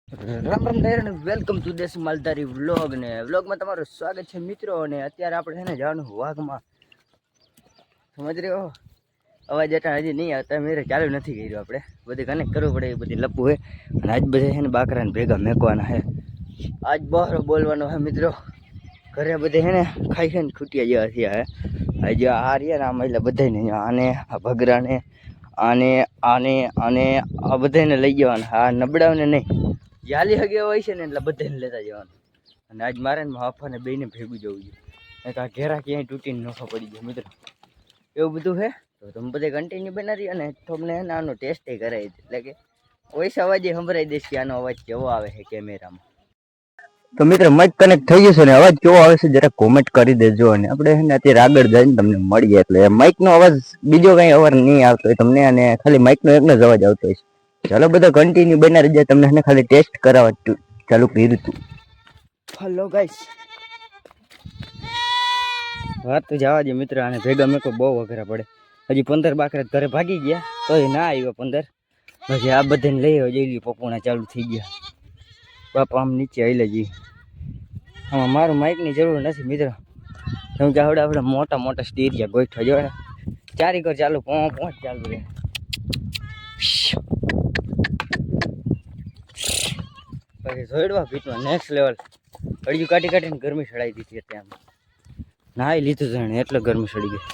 Ram Ram ડાયર welcome to દેશ માલધારી vlog ને વ્લોગમાં તમારું સ્વાગત છે મિત્રો. અને અત્યારે આપણે છે ને જવાનું વાઘમાં, સમજ રહ્યો અવાજ એટલા હજી નહીં આવતા, મેરે ચાલુ નથી કર્યું. આપણે બધી કનેક્ટ કરવું પડે, એ બધી લપવું હોય. અને આજ બધા છે ને બાકરાને ભેગા મેકવાના છે. આજ બહાર બોલવાનો છે મિત્રો. ઘરે બધે છે ને ખાઈ ખાઈને ખૂટ્યા જેવા થયા હે. આજે આ રહ્યા ને આમ એટલે બધાને આને આ ભગરાને આને આને આને આ બધાને લઈ જવાના. આ નબળાઓને નહીં, જાલી હગે હોય છે ને એટલે બધાને લેતા જવાનું. અને આજ મારે ને હાફાને બેને ભેગું જવું જોઈએ. આ ઘેરા ક્યાંય તૂટીને નોખો પડી ગયો મિત્રો. એવું બધું છે તો તમે બધે કન્ટિન્યુ બનાવી. અને તમને આનો ટેસ્ટ કરાવી દે, એટલે કે વોઇસ અવાજ સંભળાઈ દઈશ કે આનો અવાજ કેવો આવે છે કેમેરામાં. તો મિત્રો માઇક કનેક્ટ થઈ ગયું છે ને અવાજ કેવો આવે છે જરા કોમેન્ટ કરી દેજો. અને આપણે છે ને અત્યારે આગળ જઈને તમને મળીએ, એટલે માઇકનો અવાજ બીજો કંઈ અવાજ નહીં આવતો હોય તમને, અને ખાલી માઇકનો એકનો જ અવાજ આવતો હોય છે. ચાલો બધા કન્ટિન્યુ બના રહી જાય, તમને ખાલી ટેસ્ટ કરાવવા ચાલુ કર્યું હતું. હલો ગાઈસ, વાત તો જવા દે મિત્ર. આને ભેગા મેં કોઈ બહુ અઘરા પડે. હજી 15 બાકરા ઘરે ભાગી ગયા તોય ના આવ્યો 15. પછી આ બધાને લઈ આવ્યો જઈ પપોણા ચાલુ થઈ ગયા. બાપા આમ નીચે આવી લેજી. આમાં મારું માઇકની જરૂર નથી મિત્રો, કેમ કે આપણે મોટા મોટા સ્ટીરિયા ગોઠવા જોડે ચારી કર ચાલુ પહોંચ ચાલુ રહે. પછી જોડવા પીટમાં નેક્સ્ટ લેવલ અડ્યું કાઢી કાઢીને ગરમી સડાઈ દીધી હતી. આમ નાહી લીધું જાણે એટલે ગરમી સડી ગઈ.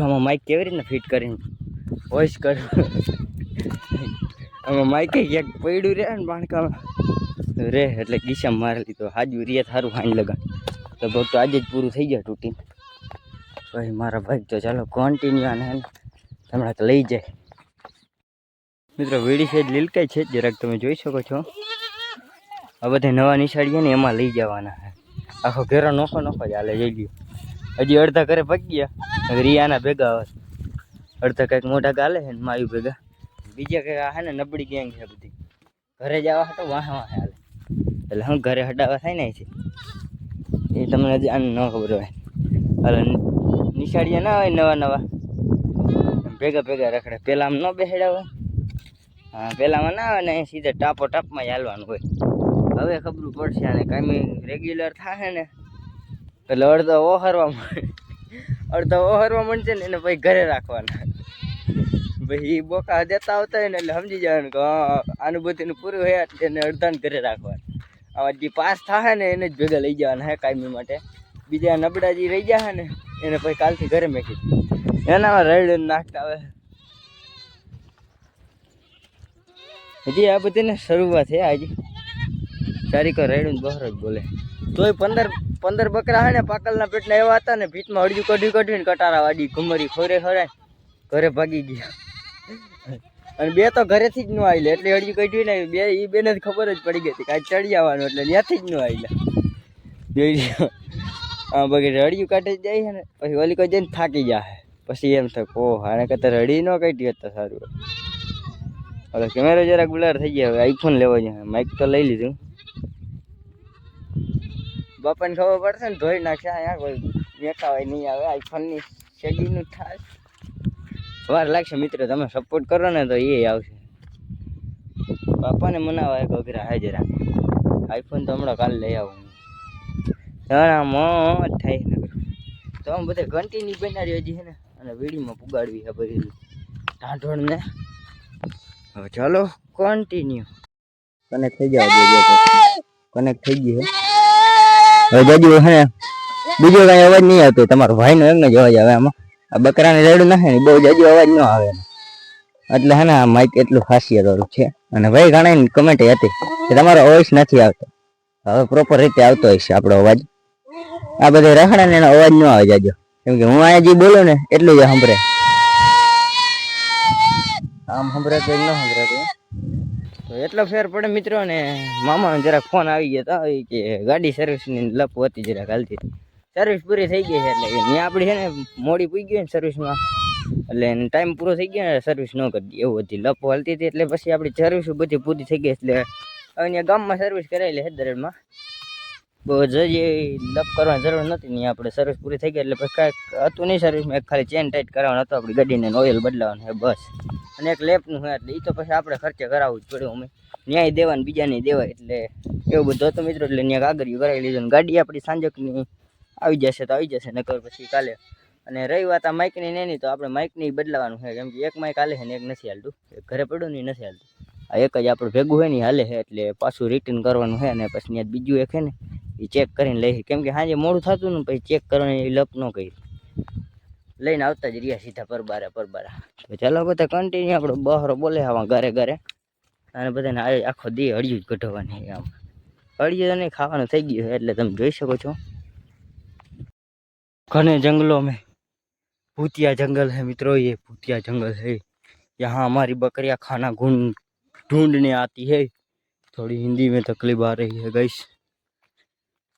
આમાં માઇક કેવી રીતના ફિટ કરીને વોઇસ કર. આમાં માઇકે ક્યાંક પડ્યું રહે ને બાણકામાં રે એટલે ગીસામાં મારી લીધો. હાજુ રે સારું હાંડ લગા લગભગ તો આજે જ પૂરું થઈ ગયા તૂટીને. પછી મારા ભાઈ તો ચાલો કોન્ટિન્યુ આને હમણાં તો લઈ જાય મિત્રો. વીડી સાઈડ લીલકાઈ છે જરાક તમે જોઈ શકો છો. આ બધા નવા નિશાળીએ ને એમાં લઈ જવાના છે. આખો ઘેરો નોખો નોખો જ હાલે જઈ ગયો. હજી અડધા ઘરે ભાગી ગયા રિયાના ભેગા આવે. અડધા કંઈક મોટા ગાલે છે ને માયુ ભેગા. બીજા કંઈક આ છે ને નબળી ગેંગ છે બધી. ઘરે જવા હતો વાહ વાહ હાલે, એટલે હું ઘરે હટાવવા થાય ને છે એ તમને હજી આને ન ખબર હોય. હાલે નિશાળીએ ના હોય નવા નવા ભેગા ભેગા રખડે. પેલા આમ ન બેસડ્યા હોય. હા પેલામાં ના આવે ને સીધા ટાપો ટાપમાં જ હાલવાનું હોય. હવે ખબર પડશે આને કાંઈ રેગ્યુલર થાય ને એટલે અડધો ઓહરવા મળશે ને એને પછી ઘરે રાખવાના. પછી બોકા દેતા આવતા હોય ને એટલે સમજી જવાનું કે આનું બધું પૂરું હોય એને અડધાને ઘરે રાખવાનું. આવા જે પાસ થાય ને એને જ ભેગા લઈ જવાના હે કાયમી માટે. બીજા નબળા જે રહી ગયા ને એને પછી કાલથી ઘરે મેકી એનામાં રડ નાખતા આવે. હજી આ બધીને શરૂઆત છે. આજે ચારીકો રેડું બહાર જ બોલે તોય 15 બકરા હે ને પાકલના પેટના એવા હતા ને પીઠમાં અડજું કઢીને કટારા વાડી ઘુમરી ખોરે ખોરાય ઘરે ભાગી ગયા. અને બે તો ઘરેથી જ ન આવેલા એટલે અડજું કઢી ને બે એ બેને જ ખબર જ પડી ગઈ હતી કાંઈ ચડી આવવાનું એટલે ત્યાંથી જ ન આવેલા. હા બગેરે અડજું કાઢી જાય છે ને પછી ઓલી કોઈ જઈને થાકી જાય. પછી એમ થાય ઓહ આને કરતા રડી ન કાઢી હતા સારું. હવે કેમેરો જરાક બ્લર થઈ ગયા. હવે આઈફોન લેવો છે. માઇક તો લઈ લીધું. બાપાને ખબર પડશે ને ધોઈ નાખશે. અહીંયા કોઈ બેઠા હોય નહીં આવે. આઈફોનની શેડીનું થાય વાર લાગશે મિત્રો. તમે સપોર્ટ કરો ને તો એ આવશે. બાપાને મનાવા એક અઘરા હાજરા. આઈફોન તો હમણાં કાલે લઈ આવું. ના મોજ થાય ને તો આમ બધા કન્ટિન્યુ બનાવી હજી છે ને. અને વીડીમાં પુગાડવી છે બધી ઢાંઢોળને. હવે ચાલો કન્ટિન્યુ કનેક્ટ થઈ જાય. કનેક્ટ થઈ ગયું હવે જાજુ હે બીજો કઈ અવાજ નહીં આવતો. તમારો ભાઈનો એમનો જ અવાજ આવે આમાં. આ બકરાને રેડું નાખે ને બહુ જાજુ અવાજ ન આવે એટલે હે ને આ માઇક એટલું ખાસિયત વાળું છે. અને ભાઈ ઘણા કમેન્ટ હતી કે તમારો વોઇસ નથી આવતો. હવે પ્રોપર રીતે આવતો હશે આપણો અવાજ. આ બધા રખડે ને એનો અવાજ ન આવે જાજો, કેમ કે હું અહીંયા જે બોલું ને એટલું જ સાંભળે. આમ સંભળાતું ન સંભળાતું તો એટલો ફેર પડે મિત્રો. ને મામાનો જરાક ફોન આવી ગયો હતો કે ગાડી સર્વિસની લપ હતી જરાક હાલતી. સર્વિસ પૂરી થઈ ગઈ છે એટલે ત્યાં આપણી છે ને મોડી પૂઈ ગઈ ને સર્વિસમાં એટલે ટાઈમ પૂરો થઈ ગયો ને સર્વિસ ન કરી દે એવું હતી. લપ હાલતી હતી એટલે પછી આપણી સર્વિસ બધી પૂરી થઈ ગઈ એટલે અહીંયા ગામમાં સર્વિસ કરાવેલી છે દરેડમાં. બહુ જઈએ લપ કરવાની જરૂર નથી ને આપણે સર્વિસ પૂરી થઈ ગઈ એટલે પછી કાંઈક હતું નહીં સર્વિસમાં. એક ખાલી ચેન ટાઈટ કરાવવાનો હતો આપણી ગાડીને, ઓઇલ બદલાવાનું છે બસ. અને એક લેપનું હોય એટલે એ તો પછી આપણે ખર્ચે કરાવવું જ પડ્યું. અમે ન્યાય દેવાનું બીજા નહીં દેવાય એટલે એવું બધું હતું મિત્રો. એટલે ત્યાં કાગળિયું કરાવી લીધું ને ગાડી આપણી સાંજકની આવી જશે તો આવી જશે, નકર પછી કાલે. અને રહી વાત આ માઇકની નહીં તો આપણે માઇકની બદલાવાનું છે, કેમ કે એક માઇક હાલે છે ને એક નથી હાલતું. એક ઘરે પડ્યું ને નથી હાલતું. આ એક જ આપણે ભેગું હોય ને હાલે છે એટલે પાછું રિટર્ન કરવાનું છે. અને પછી ત્યાં બીજું એક છે ને એ ચેક કરીને લઈ, કેમ કે સાંજે મોડું થતું ને પછી ચેક કરવાની એ લપ ન કરી, લઈને આવતા જ રહ્યા સીધા પરબારા. તો ચાલો બધા કન્ટિન્યુ આપણો બહારો બોલે આવા ઘરે ઘરે. અને બધાને આખો દી અડિયું જ કઢવાની. આમ અડિયું નહીં ખાવાનું થઈ ગયું એટલે તમે જોઈ શકો છો. घने जंगलों में भूतिया जंगल है मित्रों, ये भूतिया जंगल है। यहाँ हमारी बकरियां खाना ढूंढने आती है। थोड़ी हिंदी में तकलीफ आ रही है गाइस,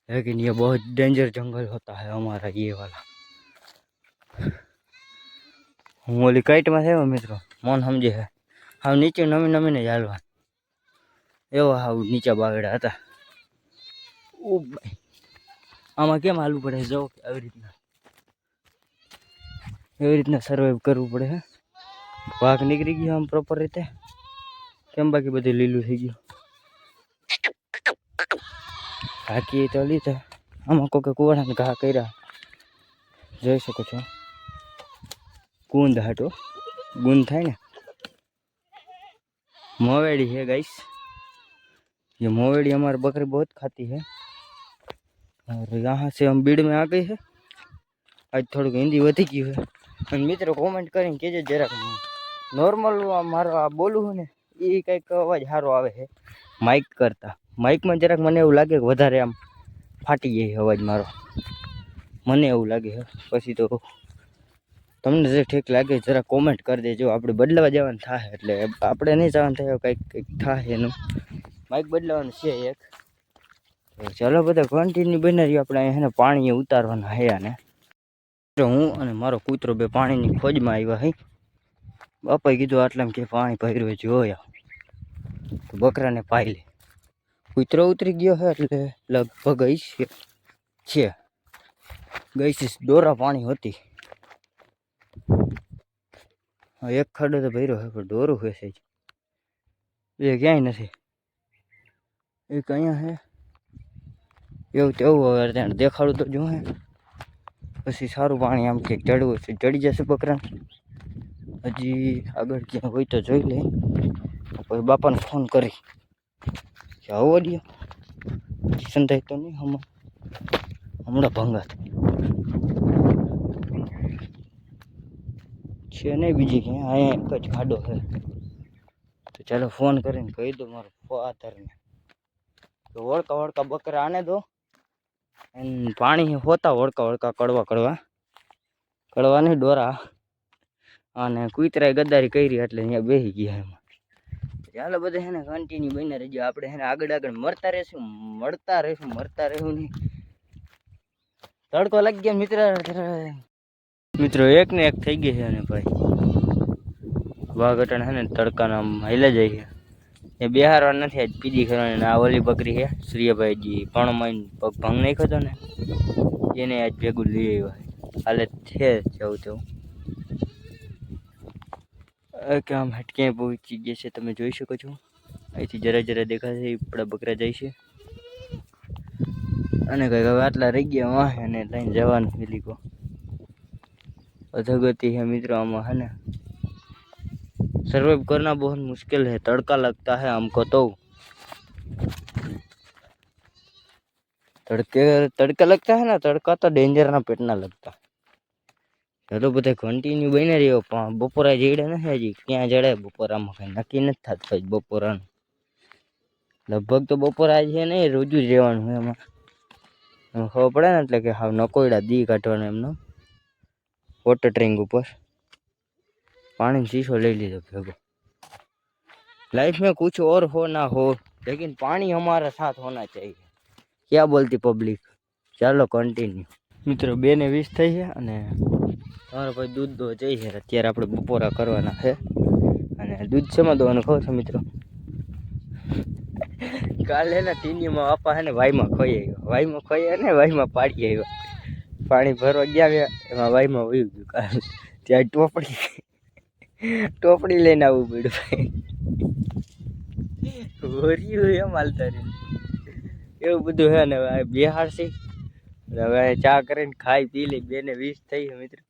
लेकिन ये बहुत डेंजर जंगल होता है हमारा ये वाला। હું ઓલી કાઈટમાં થયો મિત્રો, મોન સમજે છે. હાવ નીચે નમી નમીને ચાલવા એવા હાવ નીચા બાગડા હતા. ઓ ભાઈ આમાં કેમ હાલવું પડે જો કે એવી રીતના સર્વાઈવ કરવું પડે છે. વાઘ નીકળી ગયો આમ પ્રોપર રીતે, કેમ બાકી બધું લીલું થઈ ગયું. ઘાકી તો લીધા, આમાં કોઈ કુવાડાને ઘા કર્યા જોઈ શકો છો. गुंद हटो, गुंद था ना, मोवेड़ी है गाइस। ये मोवेड़ी हमारी बकरी बहुत खाती है। और यहाँ से हम बीड़ में आ गए हैं। आज थोड़ी हिंदी वधी गई है। और मित्रों कमेंट करें कि जरा नॉर्मल मारो आ बोलूँ हूँ ने ये कंईक अवाज सारो आवे है माइक करता। माइक में जरा मने एवं लगे वधारे आम फाटी जाए अवाज मारो, मने एवं लगे है। पछी तो તમને જે ઠીક લાગે જરા કોમેન્ટ કરી દેજો. આપણે બદલાવા જવાનું થાય એટલે આપણે નહીં જવાનું થાય કંઈક થાય એનું માઇક બદલાવાનું છે એક. તો ચાલો બધા કન્ટિન્યુ બનાવી. આપણે અહીંયા ને પાણી ઉતારવાના હે. અને હું અને મારો કૂતરો બે પાણીની ખોજમાં આવ્યા હે. બાપાએ કીધું આટલામાં કે પાણી ભર્યું જોયા તો બકરાને પાઈ લે. કૂતરો ઉતરી ગયો છે એટલે લગભગ છે ગઈ દોરા પાણી હતી. એક ખાડો તો ભર્યો છે પણ દોરું ફેસે છે એ ક્યાંય નથી. એક અહીંયા છે એવું તેવું. હવે ત્યાં દેખાડું તો જો હે પછી સારું પાણી આમ કંઈક ચડવું છે, ચડી જશે બકરાને. હજી આગળ ક્યાં હોય તો જોઈ લે. પછી બાપાને ફોન કરી કે આવો દો સંતાય તો નહીં હમણાં ભંગાત છે નહીં બીજી ક્યાં. અહીંયા એક જ ખાડો છે. તો ચાલો ફોન કરીને કહી દો મારો ફાધરને તો વળકા વળકા બકરા આને દો. પાણી હોતા વળકા વળકા કડવા નહીં ડોરા. અને કૂતરાએ ગદ્દારી કરી એટલે અહીંયા બેસી ગયા એમાં. ચાલો બધા છે ને કન્ટિન્યુ બની રહેજો. આપણે છે ને આગળ મળતા રહીશું નહીં. તડકો લાગી ગયા મિત્રો એક ને એક થઈ ગઈ છે. અને ભાઈ વાઘ અટાણ છે ને તડકાના હાઈલા જાય છે. એ બિહારવા નથી આજ પીજી કરવાની. આ ઓલી બકરી છે શ્રીયાભાઈજી પણ માઈને પગ ભંગ નાખ્યો હતો ને એને આજ ભેગું લઈ આવ્યા હાલે છે જવું તેવું. કે આમ હટકે પહોંચી ગયા છે તમે જોઈ શકો છો. અહીંથી જરા દેખાશે આપણા બકરા જાય છે. અને કંઈક હવે આટલા રહી ગયા વાહ અને લઈને જવાનું મિલી ગયો अधोगति है मित्रों। आमा है ना सर्वाइव करना बहुत मुश्किल है। तड़का लगता है हमको तो तड़का लगता है ना, तड़का तो डेंजर ना पेट ना लगता। चलो बता कंटिन्यू बने रहो। बपोरा जेड़े ना हजी क्या जड़े बपोरा में कहीं नक्की नहीं थत बपोरा लगभग तो बपोरा आज है नहीं रोज ज रहવાનું है એમાં ખબર પડે ને એટલે કે હાવ નકોયડા દી કાઢવાનો એમનો वाटर टैंक ऊपर पानी शीशो ले लीजिए भेगो। लाइफ में कुछ और हो ना हो लेकिन पानी हमारा साथ होना चाहिए। क्या बोलती पब्लिक। चलो कंटिन्यू मित्रों 2:20 થઈ છે અને તમારો ભાઈ દૂધ દો જઈ છે. અત્યારે આપણે બપોરા કરવાના છે અને દૂધ શેમાં દોવાનું ખબર છે મિત્રો? કાલે ને ટીનીમાં આપા હે ને વાઈમાં ખોઈ ને વાઈમાં પાડી આવ્યો પાણી ભરવા ગયા એમાં વાઈમાં વયું ગયું કાલે ત્યાં ટોપડી લઈને આવવું પડ્યું હોર્યું એમ હાલતા એવું બધું હે ને હવે બિહાર છે હવે ચા કરીને ખાઈ પી લે 2 ને 20 થઈ છે મિત્રો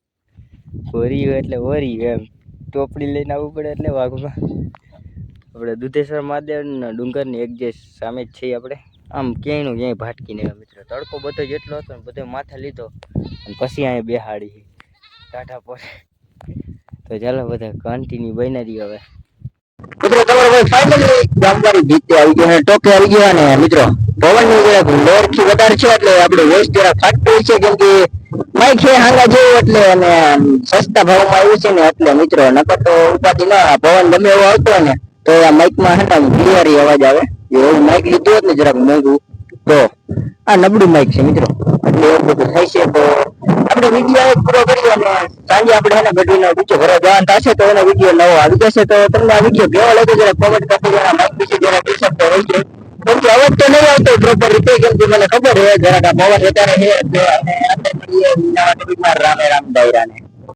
હોર્યું એટલે હોર્યું એમ ટોપડી લઈને આવવું પડે એટલે વાઘમાં આપણે દુધેશ્વર મહાદેવ ડુંગરની એક જે સામે જ છીએ આપણે આમ ક્યાંયનું ક્યાંય ભાટકી નહીં મિત્રો તડકો બધો જેટલો હતો ને બધો માથે લીધો અને પછી અહીંયા બેહાડી ટાટા પર તો ચાલો બધા કન્ટિન્યુ બની રહી હવે મિત્રો તમારો ભાઈ ફાઇનલી ગામવાળી ભીતે આવી ગયો અને ટોકે આવી ગયો અને મિત્રો પવનની જરાક લોરથી વધારે છે એટલે આપણે વોઇસ જરા ફાટતો છે કેમ કે માઇક છે હાંગા જેવું એટલે અને સસ્તા ભાવમાં આવ્યું છે ને એટલે મિત્રો નકર તો ઉપાધિ ના પવન ગમે એવો આવતો હોય ને તો આ માઇકમાં હે ને ક્લિયર અવાજ આવે એવું માઇક લીધું હોત ને જરાક મોંઘું તો આ નબળું માઇક છે મિત્રો એટલે એવું બધું થાય છે તો આપણે વિડીયો પૂરો કરીએ અને સાંજે આપણે એને ગઢવીનો બીજો ભરવા જવાનું થશે તો એનો વિડીયો નવો આવી જશે તો તમને આ વિડીયો કેવો લાગે જરા કોમેન્ટ કરી દેજો માઇક વિશે જરા ડિસ્કસ તો રહી જાય કેમ કે અવાજ તો નહીં આવતો પ્રોપર રીતે કેમ કે મને ખબર છે જરાક આ પવન વધારે છે અને આપણે મળીએ નવા ટોપિકમાં રામે રામ દાયરાને